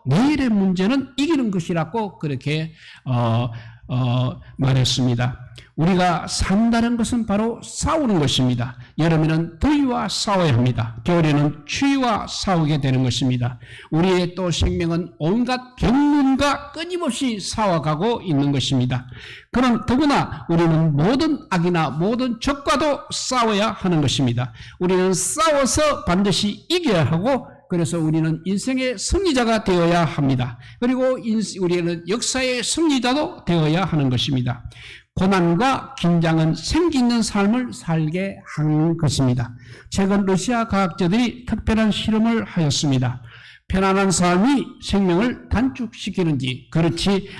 내일의 문제는 이기는 것이라고 그렇게 말했습니다. 우리가 산다는 것은 바로 싸우는 것입니다. 여름에는 더위와 싸워야 합니다. 겨울에는 추위와 싸우게 되는 것입니다. 우리의 또 생명은 온갖 병문과 끊임없이 싸워가고 있는 것입니다. 그럼 더구나 우리는 모든 악이나 모든 적과도 싸워야 하는 것입니다. 우리는 싸워서 반드시 이겨야 하고, 그래서 우리는 인생의 승리자가 되어야 합니다. 그리고 우리는 역사의 승리자도 되어야 하는 것입니다. 고난과 긴장은 생기 있는 삶을 살게 하는 것입니다. 최근 러시아 과학자들이 특별한 실험을 하였습니다. 편안한 삶이 생명을 단축시키는지 그렇지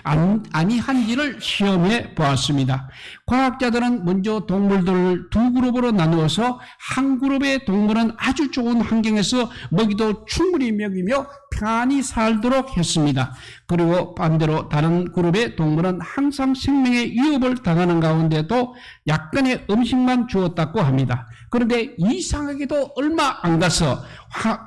아니한지를 시험해 보았습니다. 과학자들은 먼저 동물들을 두 그룹으로 나누어서 한 그룹의 동물은 아주 좋은 환경에서 먹이도 충분히 먹이며 편안히 살도록 했습니다. 그리고 반대로 다른 그룹의 동물은 항상 생명의 위협을 당하는 가운데도 약간의 음식만 주었다고 합니다. 그런데 이상하게도 얼마 안 가서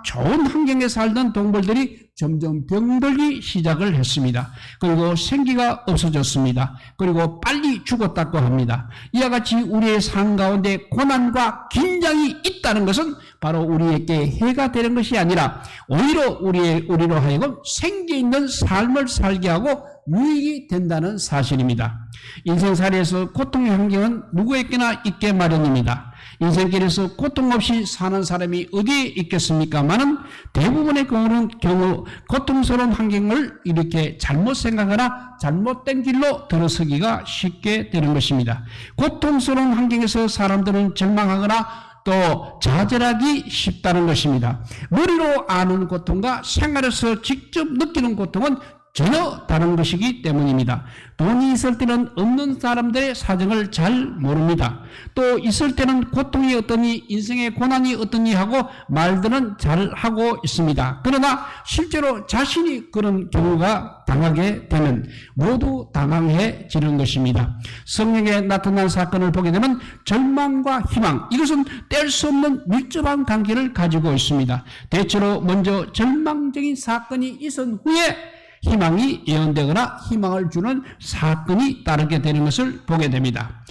좋은 환경에 살던 동물들이 점점 병들기 시작을 했습니다. 그리고 생기가 없어졌습니다. 그리고 빨리 죽었다고 합니다. 이와 같이 우리의 삶 가운데 고난과 긴장이 있다는 것은 바로 우리에게 해가 되는 것이 아니라 오히려 우리로 하여금 생기 있는 삶을 살게 하고 유익이 된다는 사실입니다. 인생살이에서 고통의 환경은 누구에게나 있게 마련입니다. 인생길에서 고통 없이 사는 사람이 어디에 있겠습니까마는 대부분의 경우 고통스러운 환경을 이렇게 잘못 생각하거나 잘못된 길로 들어서기가 쉽게 되는 것입니다. 고통스러운 환경에서 사람들은 절망하거나 또 좌절하기 쉽다는 것입니다. 머리로 아는 고통과 생활에서 직접 느끼는 고통은 전혀 다른 것이기 때문입니다. 돈이 있을 때는 없는 사람들의 사정을 잘 모릅니다. 또 있을 때는 고통이 어떠니 인생의 고난이 어떠니 하고 말들은 잘 하고 있습니다. 그러나 실제로 자신이 그런 경우가 당하게 되면 모두 당황해지는 것입니다. 성령에 나타난 사건을 보게 되면 절망과 희망, 이것은 뗄 수 없는 밀접한 관계를 가지고 있습니다. 대체로 먼저 절망적인 사건이 있은 후에 희망이 예언되거나 희망을 주는 사건이 따르게 되는 것을 보게 됩니다.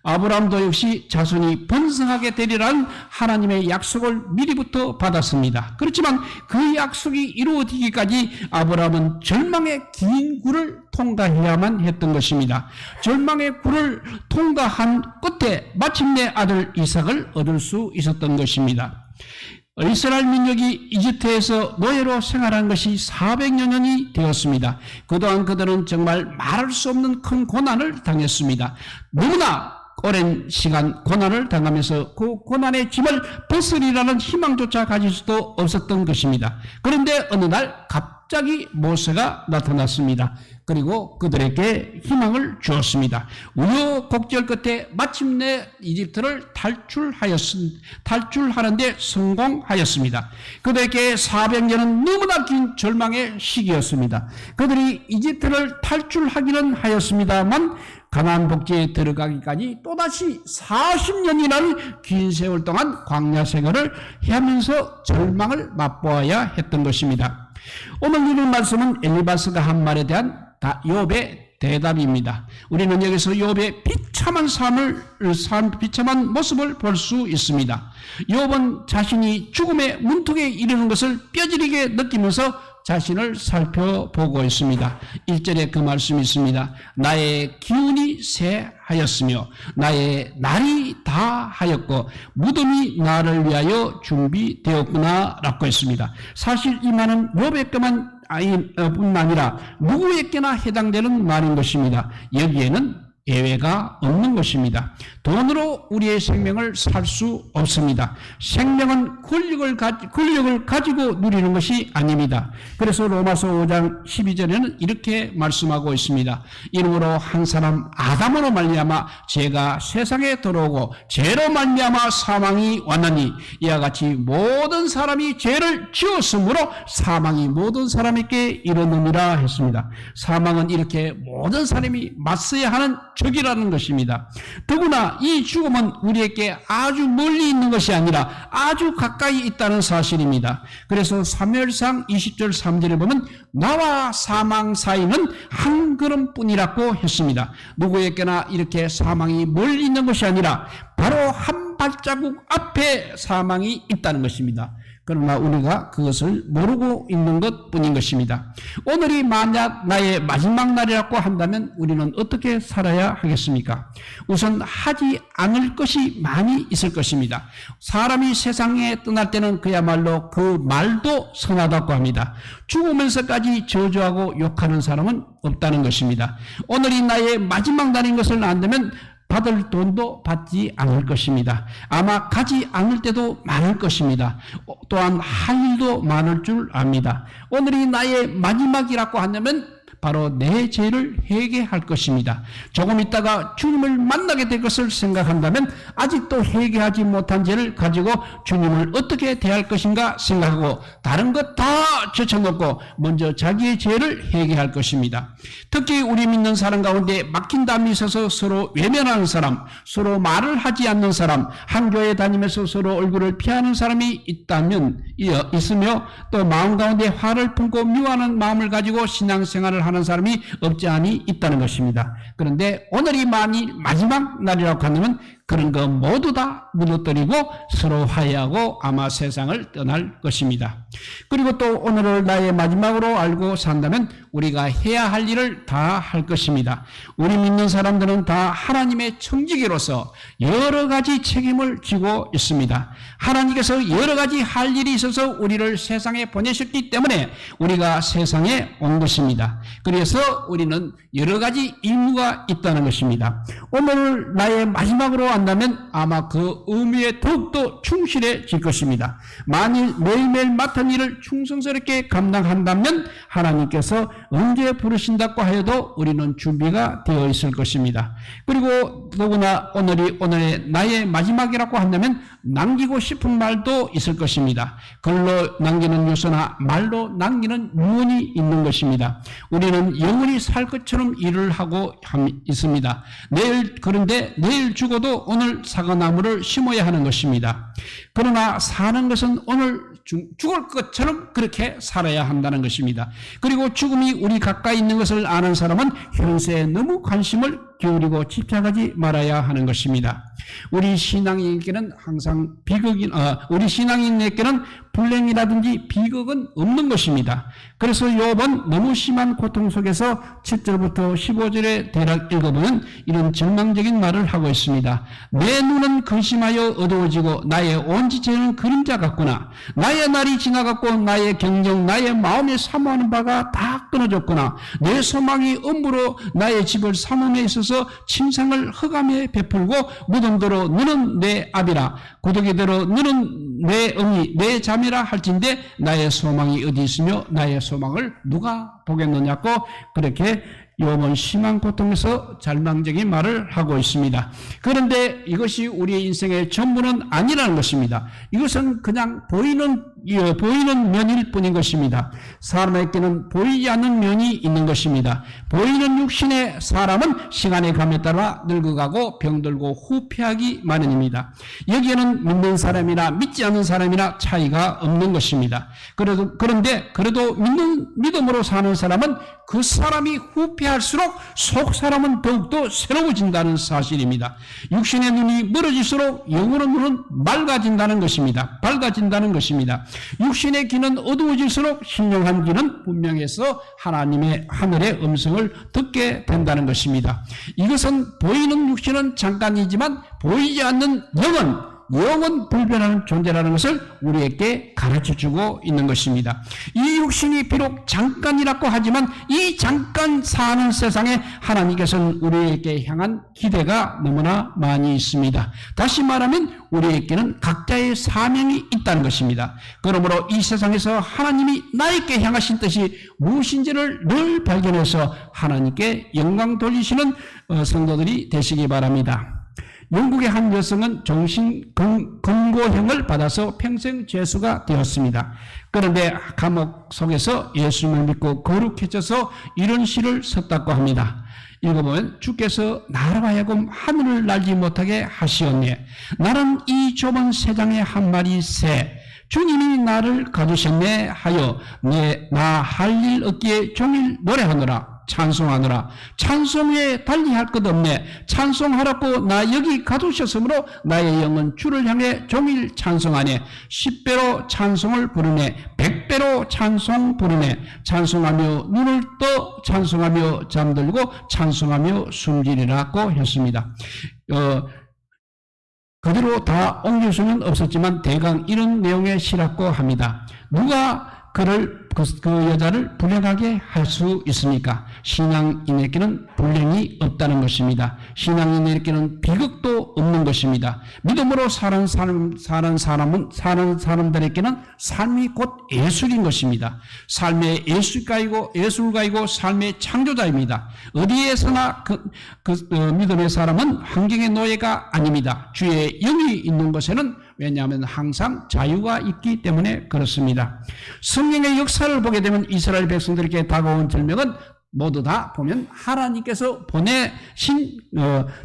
아브라함도 역시 자손이 번성하게 되리라는 하나님의 약속을 미리부터 받았습니다. 그렇지만 그 약속이 이루어지기까지 아브라함은 절망의 긴 굴을 통과해야만 했던 것입니다. 절망의 굴을 통과한 끝에 마침내 아들 이삭을 얻을 수 있었던 것입니다. 이스라엘 민족이 이집트에서 노예로 생활한 것이 400여 년이 되었습니다. 그동안 그들은 정말 말할 수 없는 큰 고난을 당했습니다. 너무나 오랜 시간 고난을 당하면서 그 고난의 짐을 벗으리라는 희망조차 가질 수도 없었던 것입니다. 그런데 어느 날 갑자기 모세가 나타났습니다. 그리고 그들에게 희망을 주었습니다. 우여곡절 끝에 마침내 이집트를 탈출하는데 성공하였습니다. 그들에게 400년은 너무나 긴 절망의 시기였습니다. 그들이 이집트를 탈출하기는 하였습니다만 가나안 복지에 들어가기까지 또다시 40년이라는 긴 세월 동안 광야 생활을 하면서 절망을 맛보아야 했던 것입니다. 오늘 읽은 말씀은 엘리바스가 한 말에 대한 욥의 대답입니다. 우리는 여기서 욥의 비참한 모습을 볼 수 있습니다. 욥은 자신이 죽음의 문턱에 이르는 것을 뼈저리게 느끼면서 자신을 살펴보고 있습니다. 1절에 그 말씀이 있습니다. 나의 기운이 새하였으며 나의 날이 다하였고 무덤이 나를 위하여 준비되었구나 라고 했습니다. 사실 이 말은 욥에게만 뿐 아니라 누구에게나 해당되는 말인 것입니다. 여기에는 예외가 없는 것입니다. 돈으로 우리의 생명을 살 수 없습니다. 생명은 권력을 가지고 누리는 것이 아닙니다. 그래서 로마서 5장 12절에는 이렇게 말씀하고 있습니다. 이러므로 한 사람 아담으로 말미암아 죄가 세상에 들어오고 죄로 말미암아 사망이 왔나니 이와 같이 모든 사람이 죄를 지었으므로 사망이 모든 사람에게 이르느니라 했습니다. 사망은 이렇게 모든 사람이 맞서야 하는 적이라는 것입니다. 더구나 이 죽음은 우리에게 아주 멀리 있는 것이 아니라 아주 가까이 있다는 사실입니다. 그래서 사무엘상 20절 3절에 보면 나와 사망 사이는 한 걸음뿐이라고 했습니다. 누구에게나 이렇게 사망이 멀리 있는 것이 아니라 바로 한 발자국 앞에 사망이 있다는 것입니다. 그러나 우리가 그것을 모르고 있는 것뿐인 것입니다. 오늘이 만약 나의 마지막 날이라고 한다면 우리는 어떻게 살아야 하겠습니까? 우선 하지 않을 것이 많이 있을 것입니다. 사람이 세상에 떠날 때는 그야말로 그 말도 선하다고 합니다. 죽으면서까지 저주하고 욕하는 사람은 없다는 것입니다. 오늘이 나의 마지막 날인 것을 안다면 받을 돈도 받지 않을 것입니다. 아마 가지 않을 때도 많을 것입니다. 또한 할 일도 많을 줄 압니다. 오늘이 나의 마지막이라고 한다면 바로 내 죄를 회개할 것입니다. 조금 있다가 주님을 만나게 될 것을 생각한다면 아직도 회개하지 못한 죄를 가지고 주님을 어떻게 대할 것인가 생각하고 다른 것 다 제쳐놓고 먼저 자기의 죄를 회개할 것입니다. 특히 우리 믿는 사람 가운데 막힌 담이 있어서 서로 외면하는 사람, 서로 말을 하지 않는 사람, 한 교회 다니면서 서로 얼굴을 피하는 사람이 있으며 또 마음 가운데 화를 품고 미워하는 마음을 가지고 신앙생활을 하는 사람이 없지 않이 있다는 것입니다. 그런데 오늘이 만일 마지막 날이라고 한다면 그런 거 모두 다 무너뜨리고 서로 화해하고 아마 세상을 떠날 것입니다. 그리고 또 오늘을 나의 마지막으로 알고 산다면 우리가 해야 할 일을 다 할 것입니다. 우리 믿는 사람들은 다 하나님의 청지기로서 여러 가지 책임을 지고 있습니다. 하나님께서 여러 가지 할 일이 있어서 우리를 세상에 보내셨기 때문에 우리가 세상에 온 것입니다. 그래서 우리는 여러 가지 의무가 있다는 것입니다. 오늘 나의 마지막으로 한다면 아마 그 의무에 더욱더 충실해질 것입니다. 만일 매일매일 맡은 일을 충성스럽게 감당한다면 하나님께서 언제 부르신다고 하여도 우리는 준비가 되어 있을 것입니다. 그리고 더구나 오늘의 나의 마지막이라고 한다면 남기고 싶은 말도 있을 것입니다. 글로 남기는 유서나 말로 남기는 유언이 있는 것입니다. 우리는 영원히 살 것처럼 일을 하고 있습니다. 그런데 내일 죽어도 오늘 사과나무를 심어야 하는 것입니다. 그러나 사는 것은 오늘 죽을 것처럼 그렇게 살아야 한다는 것입니다. 그리고 죽음이 우리 가까이 있는 것을 아는 사람은 현세에 너무 관심을 기울이고 집착하지 말아야 하는 것입니다. 우리 신앙인에게는 항상 우리 신앙인에게는 불행이라든지 비극은 없는 것입니다. 그래서 욥은 너무 심한 고통 속에서 7절부터 15절에 대략 읽어보면 이런 절망적인 말을 하고 있습니다. 내 눈은 근심하여 어두워지고 나의 온 지체는 그림자 같구나. 나의 날이 지나갔고 나의 경정 나의 마음에 사모하는 바가 다 끊어졌구나. 내 소망이 엄부로 나의 집을 삼음에 있어서 침상을 흑암에 베풀고 무덤대로 너는 내 아비라 고독이대로 너는 내 어미 내 자매라 할진대 나의 소망이 어디 있으며 나의 소망을 누가 보겠느냐고 그렇게 욥은 심한 고통에서 절망적인 말을 하고 있습니다. 그런데 이것이 우리의 인생의 전부는 아니라는 것입니다. 이것은 그냥 보이는 면일 뿐인 것입니다. 사람에게는 보이지 않는 면이 있는 것입니다. 보이는 육신의 사람은 시간의 감에 따라 늙어가고 병들고 후패하기 마련입니다. 여기에는 믿는 사람이나 믿지 않는 사람이나 차이가 없는 것입니다. 그런데 그래도 믿음으로 사는 사람은 그 사람이 후패할수록 속 사람은 더욱더 새로워진다는 사실입니다. 육신의 눈이 멀어질수록 영혼의 눈은 밝아진다는 것입니다. 육신의 귀는 어두워질수록 신령한 귀는 분명해서 하나님의 하늘의 음성을 듣게 된다는 것입니다. 이것은 보이는 육신은 잠깐이지만 보이지 않는 영은 불변하는 존재라는 것을 우리에게 가르쳐주고 있는 것입니다. 이 육신이 비록 잠깐이라고 하지만 이 잠깐 사는 세상에 하나님께서는 우리에게 향한 기대가 너무나 많이 있습니다. 다시 말하면 우리에게는 각자의 사명이 있다는 것입니다. 그러므로 이 세상에서 하나님이 나에게 향하신 뜻이 무엇인지를 늘 발견해서 하나님께 영광 돌리시는 성도들이 되시기 바랍니다. 영국의 한 여성은 정신건고형을 받아서 평생 죄수가 되었습니다. 그런데 감옥 속에서 예수님을 믿고 거룩해져서 이런 시를 썼다고 합니다. 읽어보면 주께서 나로 하여금 하늘을 날지 못하게 하시었네. 나는 이 좁은 세상의 한 마리 새 주님이 나를 가두셨네 하여 나 할 일 없기에 종일 노래하노라. 찬송하노라. 찬송 외에 달리할 것 없네. 찬송하라고 나 여기 가두셨으므로 나의 영은 주를 향해 종일 찬송하네. 10배로 찬송을 부르네. 100배로 찬송 부르네. 찬송하며 눈을 떠 찬송하며 잠들고 찬송하며 숨지리라고 했습니다. 그대로 다 옮길 수는 없었지만 대강 이런 내용의 시라고 합니다. 누가 그 여자를 불행하게 할 수 있습니까? 신앙인에게는 불행이 없다는 것입니다. 신앙인에게는 비극도 없는 것입니다. 믿음으로 사는 사람들에게는 삶이 곧 예술인 것입니다. 삶의 예술가이고 삶의 창조자입니다. 어디에서나 믿음의 사람은 환경의 노예가 아닙니다. 주의 영이 있는 곳에는 왜냐하면 항상 자유가 있기 때문에 그렇습니다. 성경의 역사를 보게 되면 이스라엘 백성들에게 다가온 절명은 모두 다 보면 하나님께서 보내신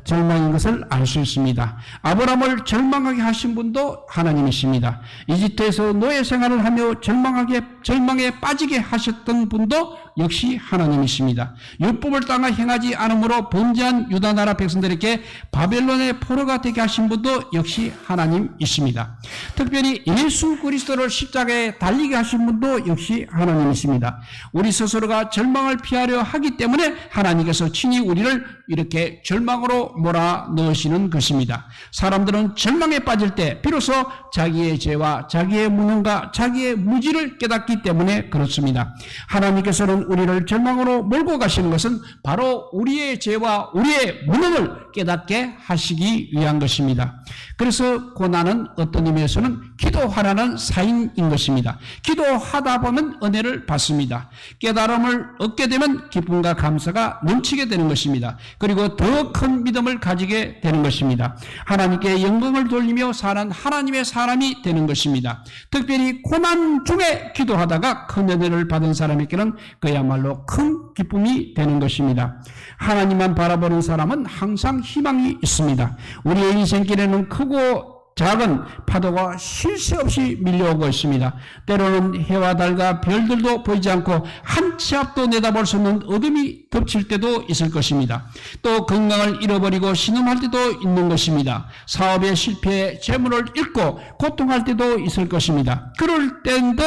절망인 것을 알 수 있습니다. 아브라함을 절망하게 하신 분도 하나님이십니다. 이집트에서 노예 생활을 하며 절망에 빠지게 하셨던 분도 역시 하나님이십니다. 율법을 따라 행하지 않으므로 범죄한 유다 나라 백성들에게 바벨론의 포로가 되게 하신 분도 역시 하나님이십니다. 특별히 예수 그리스도를 십자가에 달리게 하신 분도 역시 하나님이십니다. 우리 스스로가 절망을 피하려 하기 때문에 하나님께서 친히 우리를 이렇게 절망으로 몰아넣으시는 것입니다. 사람들은 절망에 빠질 때 비로소 자기의 죄와 자기의 무능과 자기의 무지를 깨닫기 때문에 그렇습니다. 하나님께서는 우리를 절망으로 몰고 가시는 것은 바로 우리의 죄와 우리의 무능을 깨닫게 하시기 위한 것입니다. 그래서 고난은 어떤 의미에서는 기도하라는 사인인 것입니다. 기도하다 보면 은혜를 받습니다. 깨달음을 얻게 되면 기쁨과 감사가 넘치게 되는 것입니다. 그리고 더 큰 믿음을 가지게 되는 것입니다. 하나님께 영광을 돌리며 사는 하나님의 사람이 되는 것입니다. 특별히 고난 중에 기도하다가 큰 은혜를 받은 사람에게는 그야말로 큰 기쁨이 되는 것입니다. 하나님만 바라보는 사람은 항상 희망이 있습니다. 우리의 인생길에는 크고 작은 파도가 쉴 새 없이 밀려오고 있습니다. 때로는 해와 달과 별들도 보이지 않고 한 치 앞도 내다볼 수 없는 어둠이 덮칠 때도 있을 것입니다. 또 건강을 잃어버리고 신음할 때도 있는 것입니다. 사업의 실패에 재물을 잃고 고통할 때도 있을 것입니다. 그럴 때도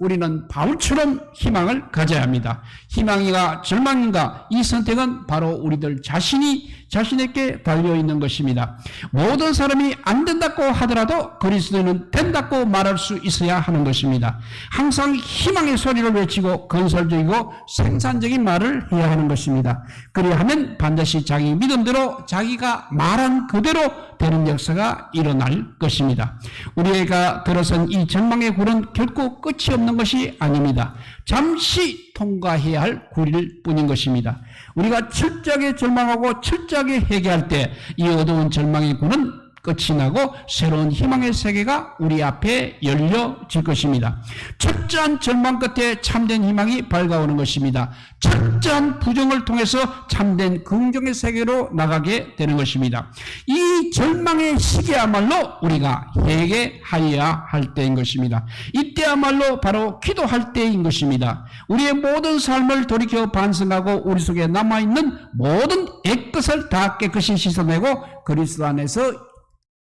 우리는 바울처럼 희망을 가져야 합니다. 희망이가 절망인가, 이 선택은 바로 우리들 자신에게 달려있는 것입니다. 모든 사람이 안 된다고 하더라도 그리스도는 된다고 말할 수 있어야 하는 것입니다. 항상 희망의 소리를 외치고 건설적이고 생산적인 말을 해야 하는 것입니다. 그리하면 반드시 자기 믿음대로 자기가 말한 그대로 되는 역사가 일어날 것입니다. 우리가 들어선 이 절망의 굴은 결코 끝이 없는 것이 아닙니다. 잠시 통과해야 할 굴일 뿐인 것입니다. 우리가 철저하게 절망하고 철저하게 회개할 때 이 어두운 절망의 굴은 끝이 나고 새로운 희망의 세계가 우리 앞에 열려질 것입니다. 철저한 절망 끝에 참된 희망이 밝아오는 것입니다. 철저한 부정을 통해서 참된 긍정의 세계로 나가게 되는 것입니다. 이 절망의 시기야말로 우리가 회개하여야 할 때인 것입니다. 이때야말로 바로 기도할 때인 것입니다. 우리의 모든 삶을 돌이켜 반성하고 우리 속에 남아있는 모든 애것을 다 깨끗이 씻어내고 그리스도 안에서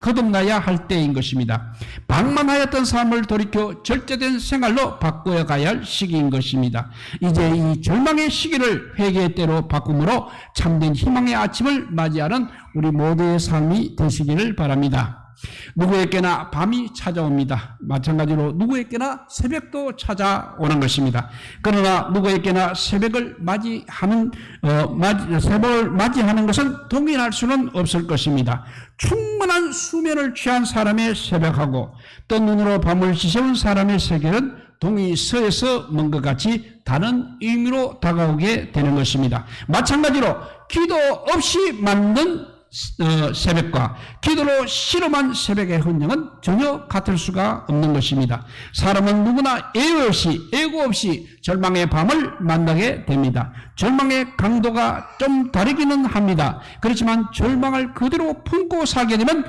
거듭나야 할 때인 것입니다. 방만하였던 삶을 돌이켜 절제된 생활로 바꾸어 가야 할 시기인 것입니다. 이제 이 절망의 시기를 회개의 때로 바꿈으로 참된 희망의 아침을 맞이하는 우리 모두의 삶이 되시기를 바랍니다. 누구에게나 밤이 찾아옵니다. 마찬가지로 누구에게나 새벽도 찾아오는 것입니다. 그러나 누구에게나 새벽을 맞이하는 것은 동일할 수는 없을 것입니다. 충분한 수면을 취한 사람의 새벽하고 뜬 눈으로 밤을 지새운 사람의 세계는 동이 서에서 먼 것 같이 다른 의미로 다가오게 되는 것입니다. 마찬가지로 기도 없이 만든 새벽과 기도로 실험한 새벽의 흔적은 전혀 같을 수가 없는 것입니다. 사람은 누구나 예고 없이 절망의 밤을 만나게 됩니다. 절망의 강도가 좀 다르기는 합니다. 그렇지만 절망을 그대로 품고 살게 되면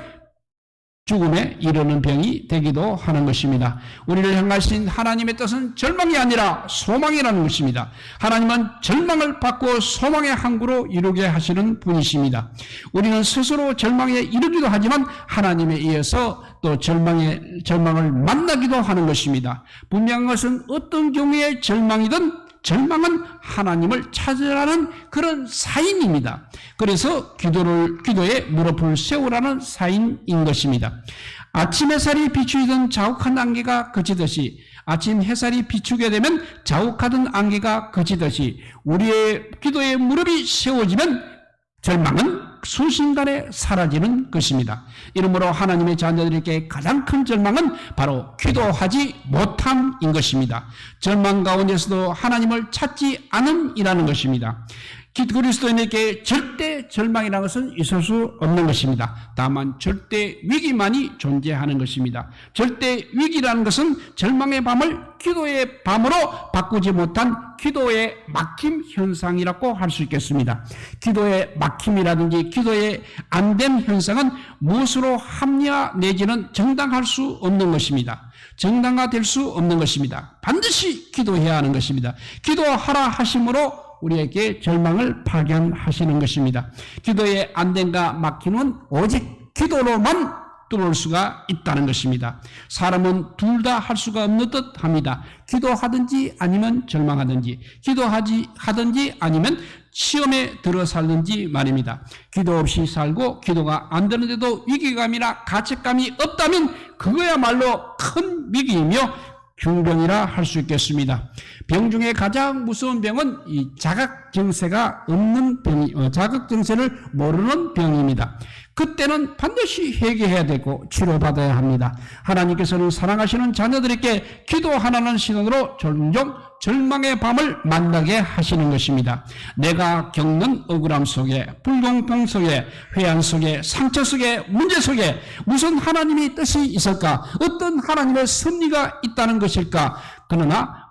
죽음에 이르는 병이 되기도 하는 것입니다. 우리를 향하신 하나님의 뜻은 절망이 아니라 소망이라는 것입니다. 하나님은 절망을 받고 소망의 항구로 이루게 하시는 분이십니다. 우리는 스스로 절망에 이르기도 하지만 하나님에 의해서 또 절망을 만나기도 하는 것입니다. 분명한 것은 어떤 경우의 절망이든 절망은 하나님을 찾으라는 그런 사인입니다. 그래서 기도에 무릎을 세우라는 사인인 것입니다. 아침 햇살이 비추이던 자욱한 안개가 그치듯이 아침 햇살이 비추게 되면 자욱하던 안개가 그치듯이 우리의 기도에 무릎이 세워지면 절망은 순식간에 사라지는 것입니다. 이러므로 하나님의 자녀들에게 가장 큰 절망은 바로 기도하지 못함인 것입니다. 절망 가운데서도 하나님을 찾지 않음이라는 것입니다. 그리스도인에게 절대 절망이라는 것은 있을 수 없는 것입니다. 다만 절대 위기만이 존재하는 것입니다. 절대 위기라는 것은 절망의 밤을 기도의 밤으로 바꾸지 못한 기도의 막힘 현상이라고 할 수 있겠습니다. 기도의 막힘이라든지 기도의 안됨 현상은 무엇으로 합리화 내지는 정당할 수 없는 것입니다. 정당화될 수 없는 것입니다. 반드시 기도해야 하는 것입니다. 기도하라 하심으로 우리에게 절망을 발견하시는 것입니다. 기도의 안됨과 막힘은 오직 기도로만 뚫을 수가 있다는 것입니다. 사람은 둘 다 할 수가 없는 듯 합니다. 기도하든지 아니면 절망하든지, 기도하든지 아니면 시험에 들어 살든지 말입니다. 기도 없이 살고 기도가 안 되는데도 위기감이나 가책감이 없다면 그거야말로 큰 위기이며 중병이라 할 수 있겠습니다. 병 중에 가장 무서운 병은 이 자각정세가 없는 자각정세를 모르는 병입니다. 그때는 반드시 회개해야 되고 치료받아야 합니다. 하나님께서는 사랑하시는 자녀들에게 기도하라는 신앙으로 종종 절망의 밤을 만나게 하시는 것입니다. 내가 겪는 억울함 속에, 불공평 속에, 회한 속에, 상처 속에, 문제 속에 무슨 하나님의 뜻이 있을까? 어떤 하나님의 섭리가 있다는 것일까? 그러나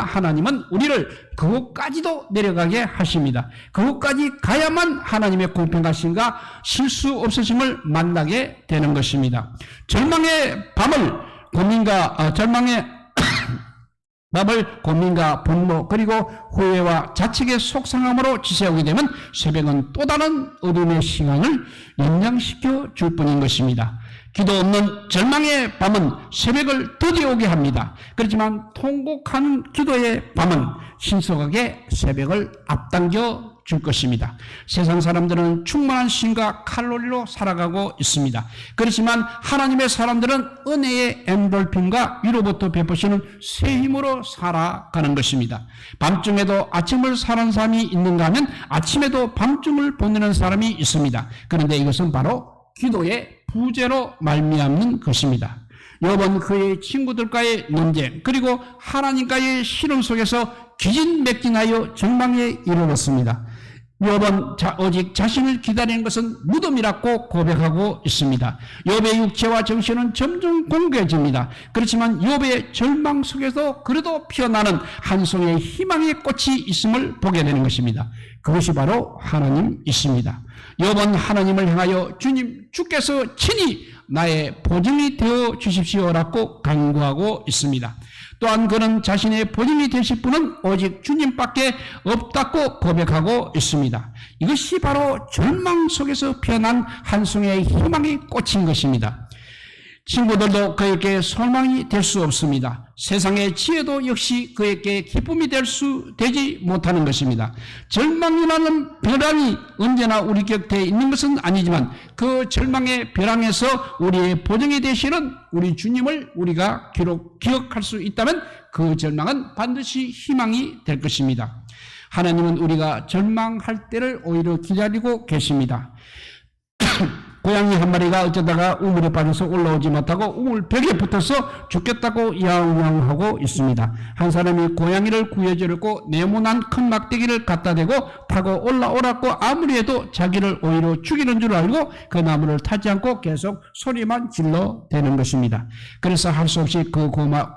하나님은 우리를 그곳까지도 내려가게 하십니다. 그곳까지 가야만 하나님의 공평하심과 실수 없으심을 만나게 되는 것입니다. 절망의 밤을 고민과 분노 그리고 후회와 자책의 속상함으로 지새우게 되면 새벽은 또 다른 어둠의 시간을 연장시켜 줄 뿐인 것입니다. 기도 없는 절망의 밤은 새벽을 드디어 오게 합니다. 그렇지만 통곡한 기도의 밤은 신속하게 새벽을 앞당겨 줄 것입니다. 세상 사람들은 충만한 힘과 칼로리로 살아가고 있습니다. 그렇지만 하나님의 사람들은 은혜의 엔돌핀과 위로부터 베푸시는 새 힘으로 살아가는 것입니다. 밤중에도 아침을 사는 사람이 있는가 하면 아침에도 밤중을 보내는 사람이 있습니다. 그런데 이것은 바로 기도의 부재로 말미암는 것입니다. 욥은 그의 친구들과의 논쟁 그리고 하나님과의 실험 속에서 기진맥진하여 절망에 이르렀습니다. 욥은 오직 자신을 기다리는 것은 무덤이라고 고백하고 있습니다. 욥의 육체와 정신은 점점 공개해집니다. 그렇지만 욥의 절망 속에서 그래도 피어나는 한 송이의 희망의 꽃이 있음을 보게 되는 것입니다. 그것이 바로 하나님이십니다. 욥은 하나님을 향하여 주께서 친히 나의 보증이 되어 주십시오라고 간구하고 있습니다. 또한 그는 자신의 보증이 되실 분은 오직 주님밖에 없다고 고백하고 있습니다. 이것이 바로 절망 속에서 피어난 한 송이의 희망의 꽃인 것입니다. 친구들도 그에게 소망이 될 수 없습니다. 세상의 지혜도 역시 그에게 기쁨이 되지 못하는 것입니다. 절망이라는 벼랑이 언제나 우리 곁에 있는 것은 아니지만 그 절망의 벼랑에서 우리의 보증이 되시는 우리 주님을 우리가 기억할 수 있다면 그 절망은 반드시 희망이 될 것입니다. 하나님은 우리가 절망할 때를 오히려 기다리고 계십니다. 고양이 한 마리가 어쩌다가 우물에 빠져서 올라오지 못하고 우물 벽에 붙어서 죽겠다고 야옹야옹하고 있습니다. 한 사람이 고양이를 구해주려고 네모난 큰 막대기를 갖다 대고 타고 올라오라고 아무리 해도 자기를 오히려 죽이는 줄 알고 그 나무를 타지 않고 계속 소리만 질러대는 것입니다. 그래서 할 수 없이 그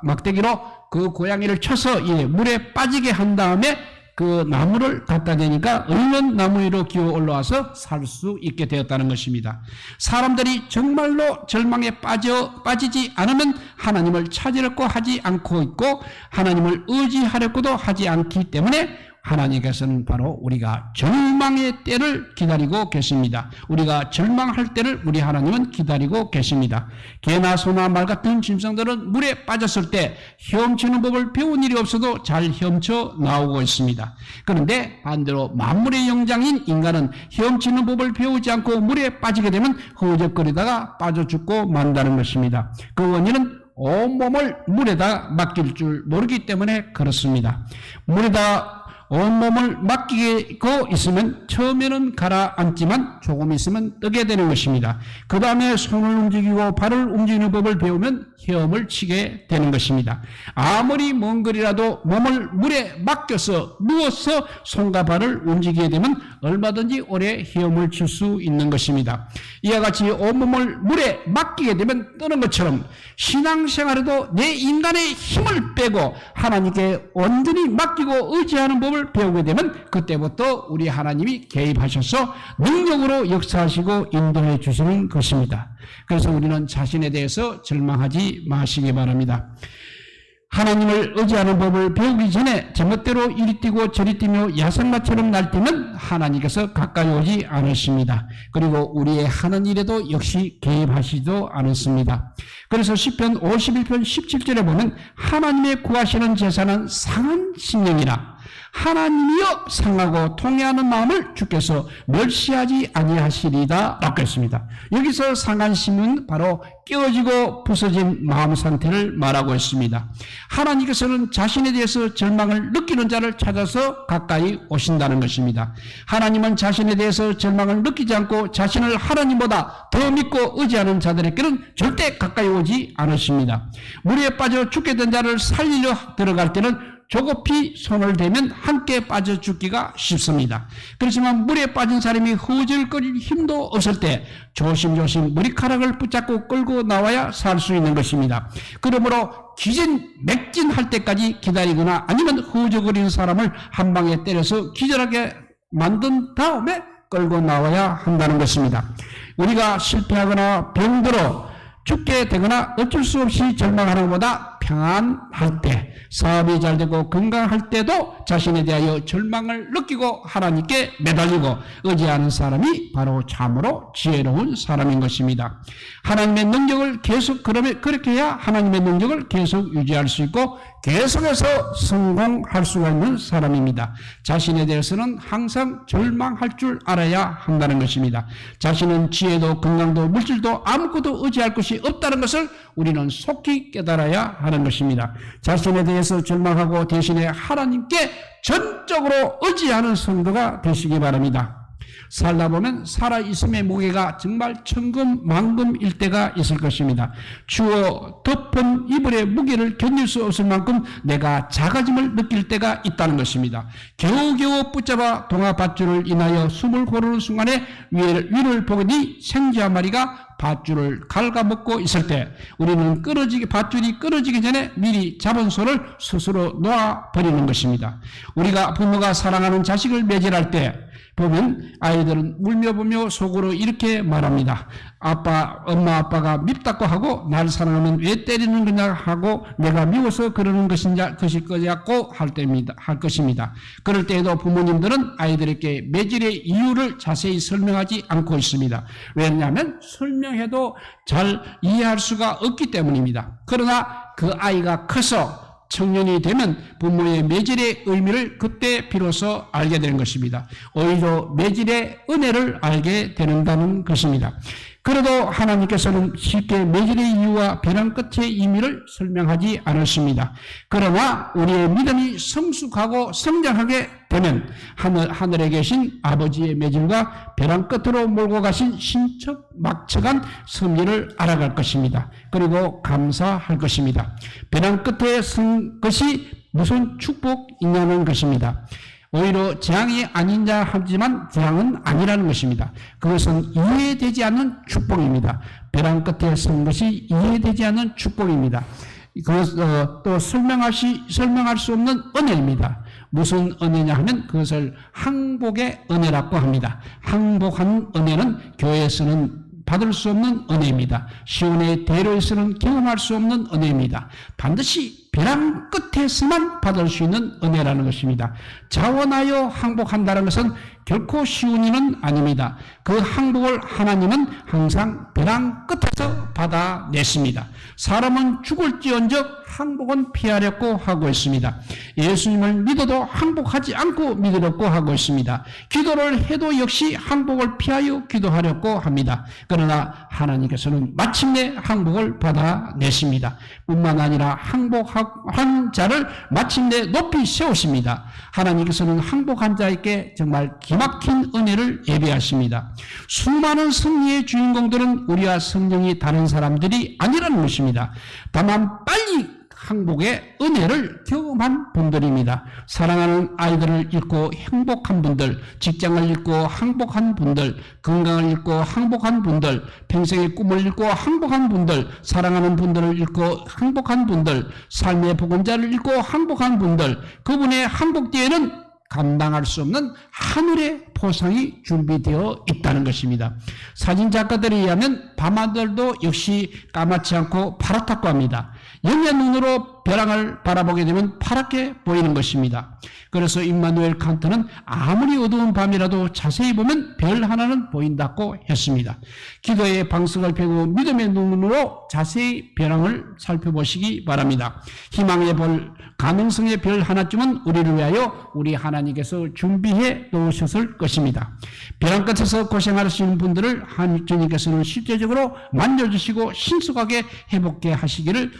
막대기로 그 고양이를 쳐서 물에 빠지게 한 다음에 그 나무를 갖다 대니까 얼른 나무 위로 기어 올라와서 살 수 있게 되었다는 것입니다. 사람들이 정말로 절망에 빠지지 않으면 하나님을 찾으려고 하지 않고 있고 하나님을 의지하려고도 하지 않기 때문에 하나님께서는 바로 우리가 절망의 때를 기다리고 계십니다. 우리가 절망할 때를 우리 하나님은 기다리고 계십니다. 개나 소나 말 같은 짐승들은 물에 빠졌을 때 헤엄치는 법을 배운 일이 없어도 잘 헤엄쳐 나오고 있습니다. 그런데 반대로 만물의 영장인 인간은 헤엄치는 법을 배우지 않고 물에 빠지게 되면 허우적거리다가 빠져 죽고 만다는 것입니다. 그 원인은 온몸을 물에다 맡길 줄 모르기 때문에 그렇습니다. 물에다 온몸을 맡기고 있으면 처음에는 가라앉지만 조금 있으면 뜨게 되는 것입니다. 그 다음에 손을 움직이고 발을 움직이는 법을 배우면 헤엄을 치게 되는 것입니다. 아무리 먼 거리라도 몸을 물에 맡겨서 누워서 손과 발을 움직이게 되면 얼마든지 오래 헤엄을 칠 수 있는 것입니다. 이와 같이 온몸을 물에 맡기게 되면 뜨는 것처럼 신앙생활에도 내 인간의 힘을 빼고 하나님께 온전히 맡기고 의지하는 법을 배우게 되면 그때부터 우리 하나님이 개입하셔서 능력으로 역사하시고 인도해 주시는 것입니다. 그래서 우리는 자신에 대해서 절망하지 마시기 바랍니다. 하나님을 의지하는 법을 배우기 전에 제멋대로 이리 뛰고 저리 뛰며 야생마처럼 날뛰면 하나님께서 가까이 오지 않으십니다. 그리고 우리의 하는 일에도 역시 개입하시지도 않습니다. 그래서 시편 51편 17절에 보면 하나님의 구하시는 제사는 상한 심령이라 하나님이여 상하고 통회하는 마음을 주께서 멸시하지 아니하시리다 라고 했습니다. 여기서 상한 심은 바로 깨어지고 부서진 마음 상태를 말하고 있습니다. 하나님께서는 자신에 대해서 절망을 느끼는 자를 찾아서 가까이 오신다는 것입니다. 하나님은 자신에 대해서 절망을 느끼지 않고 자신을 하나님보다 더 믿고 의지하는 자들에게는 절대 가까이 오지 않으십니다. 물에 빠져 죽게 된 자를 살리려 들어갈 때는 조급히 손을 대면 함께 빠져 죽기가 쉽습니다. 그렇지만 물에 빠진 사람이 허우적거릴 힘도 없을 때 조심조심 머리카락을 붙잡고 끌고 나와야 살 수 있는 것입니다. 그러므로 맥진할 때까지 기다리거나 아니면 허우적거리는 사람을 한 방에 때려서 기절하게 만든 다음에 끌고 나와야 한다는 것입니다. 우리가 실패하거나 병들어 죽게 되거나 어쩔 수 없이 절망하는 것보다 평안할 때, 사업이 잘 되고 건강할 때도 자신에 대하여 절망을 느끼고 하나님께 매달리고 의지하는 사람이 바로 참으로 지혜로운 사람인 것입니다. 하나님의 능력을 계속 그렇게 해야 하나님의 능력을 계속 유지할 수 있고 계속해서 성공할 수가 있는 사람입니다. 자신에 대해서는 항상 절망할 줄 알아야 한다는 것입니다. 자신은 지혜도 건강도 물질도 아무것도 의지할 것이 없다는 것을 우리는 속히 깨달아야 하는 것입니다. 자신에 대해서 절망하고 대신에 하나님께 전적으로 의지하는 성도가 되시기 바랍니다. 살다 보면 살아있음의 무게가 정말 천금만금일 때가 있을 것입니다. 주어 덮은 이불의 무게를 견딜 수 없을 만큼 내가 작아짐을 느낄 때가 있다는 것입니다. 겨우겨우 붙잡아 동아밧줄을 인하여 숨을 고르는 순간에 위를 보니 생쥐 한 마리가 밧줄을 갉아먹고 있을 때 우리는 밧줄이 끊어지기 전에 미리 잡은 손을 스스로 놓아버리는 것입니다. 우리가 부모가 사랑하는 자식을 매질할 때 보면 아이들은 울며보며 속으로 이렇게 말합니다. 엄마 아빠가 밉다고 하고 날 사랑하면 왜 때리는 거냐 하고 내가 미워서 그러는 것일 거냐고 할 것입니다. 그럴 때에도 부모님들은 아이들에게 매질의 이유를 자세히 설명하지 않고 있습니다. 왜냐하면 설명해도 잘 이해할 수가 없기 때문입니다. 그러나 그 아이가 커서 청년이 되면 부모의 매질의 의미를 그때 비로소 알게 되는 것입니다. 오히려 매질의 은혜를 알게 되는다는 것입니다. 그래도 하나님께서는 쉽게 매질의 이유와 벼랑 끝의 의미를 설명하지 않으십니다. 그러나 우리의 믿음이 성숙하고 성장하게 되면 하늘에 계신 아버지의 매질과 벼랑 끝으로 몰고 가신 신척막측한 섭리를 알아갈 것입니다. 그리고 감사할 것입니다. 벼랑 끝에 선 것이 무슨 축복이냐는 것입니다. 오히려 재앙이 아닌 자 하지만 재앙은 아니라는 것입니다. 그것은 이해되지 않는 축복입니다. 벼랑 끝에 선 것이 이해되지 않는 축복입니다. 그것 또 설명할 수 없는 은혜입니다. 무슨 은혜냐 하면 그것을 항복의 은혜라고 합니다. 항복한 은혜는 교회에서는 받을 수 없는 은혜입니다. 시온의 대로에서는 경험할 수 없는 은혜입니다. 반드시 벼랑 끝에서만 받을 수 있는 은혜라는 것입니다. 자원하여 항복한다는 것은 결코 쉬운 일은 아닙니다. 그 항복을 하나님은 항상 벼랑 끝에서 받아냈습니다. 사람은 죽을지언정 항복은 피하려고 하고 있습니다. 예수님을 믿어도 항복하지 않고 믿으려고 하고 있습니다. 기도를 해도 역시 항복을 피하여 기도하려고 합니다. 그러나 하나님께서는 마침내 항복을 받아내십니다. 뿐만 아니라 항복한 자를 마침내 높이 세우십니다. 하나님께서는 항복한 자에게 정말 기막힌 은혜를 예비하십니다. 수많은 승리의 주인공들은 우리와 성령이 다른 사람들이 아니라는 것입니다. 다만 빨리 항복의 은혜를 경험한 분들입니다. 사랑하는 아이들을 잃고 행복한 분들, 직장을 잃고 항복한 분들, 건강을 잃고 항복한 분들, 평생의 꿈을 잃고 항복한 분들, 사랑하는 분들을 잃고 항복한 분들, 삶의 복음자를 잃고 항복한 분들, 그분의 항복 뒤에는 감당할 수 없는 하늘의 보상이 준비되어 있다는 것입니다. 사진작가들에 의하면 밤하늘도 역시 까맣지 않고 파랗다고 합니다. 영의 눈으로 벼랑을 바라보게 되면 파랗게 보이는 것입니다. 그래서 임마누엘 칸트는 아무리 어두운 밤이라도 자세히 보면 별 하나는 보인다고 했습니다. 기도의 방석을 펴고 믿음의 눈으로 자세히 벼랑을 살펴보시기 바랍니다. 희망의 별, 가능성의 별 하나쯤은 우리를 위하여 우리 하나님께서 준비해 놓으셨을 것입니다. 벼랑 끝에서 고생하시는 분들을 주님께서는 실제적으로 만져주시고 신속하게 회복해 하시기를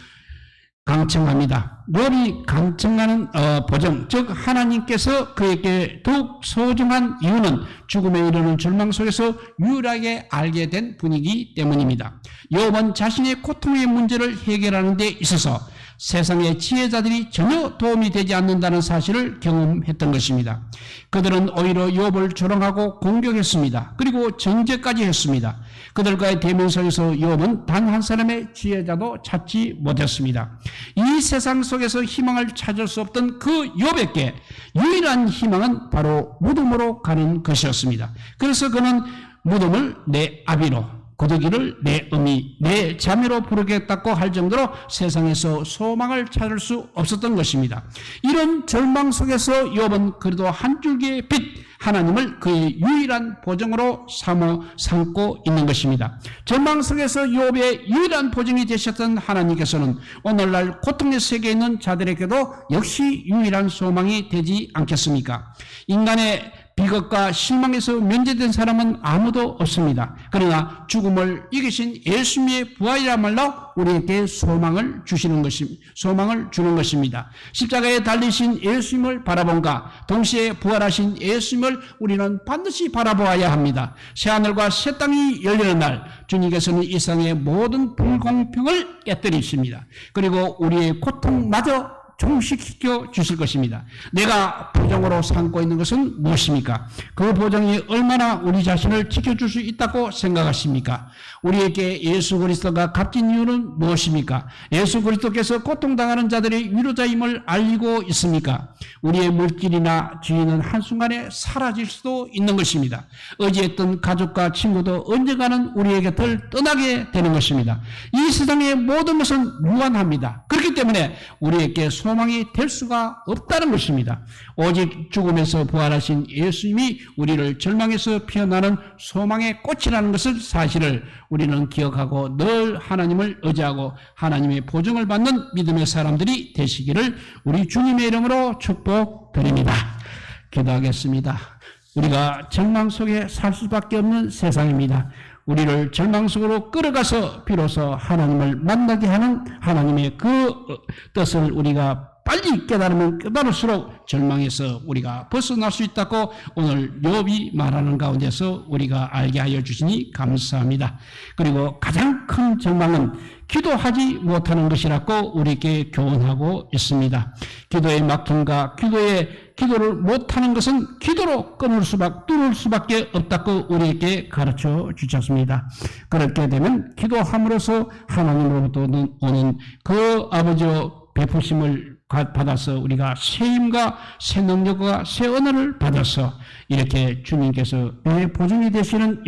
강청합니다. 요리 강청하는 보정, 즉 하나님께서 그에게 더욱 소중한 이유는 죽음에 이르는 절망 속에서 유일하게 알게 된 분이기 때문입니다. 욥은 자신의 고통의 문제를 해결하는 데 있어서 세상의 지혜자들이 전혀 도움이 되지 않는다는 사실을 경험했던 것입니다. 그들은 오히려 욥을 조롱하고 공격했습니다. 그리고 정죄까지 했습니다. 그들과의 대면 속에서 욥은 단 한 사람의 지혜자도 찾지 못했습니다. 이 세상 속에서 희망을 찾을 수 없던 그 욥에게 유일한 희망은 바로 무덤으로 가는 것이었습니다. 그래서 그는 무덤을 내 아비로, 고데기를 내 어미, 내 자매로 부르겠다고 할 정도로 세상에서 소망을 찾을 수 없었던 것입니다. 이런 절망 속에서 욥은 그래도 한 줄기의 빛, 하나님을 그의 유일한 보정으로 삼고 있는 것입니다. 절망 속에서 욥의 유일한 보정이 되셨던 하나님께서는 오늘날 고통의 세계에 있는 자들에게도 역시 유일한 소망이 되지 않겠습니까? 인간의 비극과 실망에서 면제된 사람은 아무도 없습니다. 그러나 죽음을 이기신 예수님의 부활이야말로 우리에게 소망을 주는 것입니다. 십자가에 달리신 예수님을 바라본가 동시에 부활하신 예수님을 우리는 반드시 바라보아야 합니다. 새하늘과 새 땅이 열리는 날 주님께서는 이 세상의 모든 불공평을 깨뜨리십니다. 그리고 우리의 고통마저 종식시켜 주실 것입니다. 내가 보정으로 삼고 있는 것은 무엇입니까? 그 보정이 얼마나 우리 자신을 지켜줄 수 있다고 생각하십니까? 우리에게 예수 그리스도가 값진 이유는 무엇입니까? 예수 그리스도께서 고통당하는 자들의 위로자임을 알리고 있습니까? 우리의 물질이나 지위는 한순간에 사라질 수도 있는 것입니다. 의지했던 가족과 친구도 언젠가는 우리의 곁을 떠나게 되는 것입니다. 이 세상의 모든 것은 무한합니다. 그렇기 때문에 우리에게 소망이 될 수가 없다는 것입니다. 오직 죽음에서 부활하신 예수님이 우리를 절망에서 피어나는 소망의 꽃이라는 것을 사실을 우리는 기억하고 늘 하나님을 의지하고 하나님의 보증을 받는 믿음의 사람들이 되시기를 우리 주님의 이름으로 축복드립니다. 기도하겠습니다. 우리가 절망 속에 살 수밖에 없는 세상입니다. 우리를 절망 속으로 끌어가서 비로소 하나님을 만나게 하는 하나님의 그 뜻을 우리가 빨리 깨달으면 깨달을수록 절망에서 우리가 벗어날 수 있다고 오늘 욥이 말하는 가운데서 우리가 알게 하여 주시니 감사합니다. 그리고 가장 큰 절망은 기도하지 못하는 것이라고 우리에게 교훈하고 있습니다. 기도의 막힘과 기도를 못하는 것은 기도로 뚫을 수밖에 없다고 우리에게 가르쳐 주셨습니다. 그렇게 되면 기도함으로써 하나님으로부터 오는 그 아버지의 베푸심을 받아서 우리가 새 힘과 새 능력과 새 언어를 받아서 이렇게 주님께서 내 보증이 되시는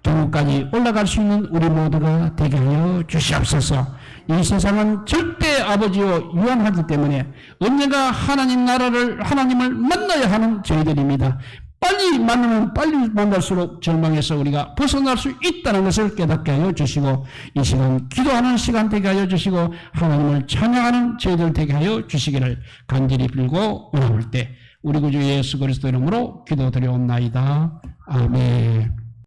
경우까지 올라갈 수 있는 우리 모두가 되게 하여 주시옵소서. 이 세상은 절대 아버지요 유한하기 때문에 언젠가 하나님을 만나야 하는 저희들입니다. 빨리 만나면 빨리 만날수록 절망에서 우리가 벗어날 수 있다는 것을 깨닫게 하여 주시고 이 시간 기도하는 시간 되게 하여 주시고 하나님을 찬양하는 저희들 되게 하여 주시기를 간절히 빌고 원하올 때 우리 구주 예수 그리스도 이름으로 기도드려옵나이다. 아멘.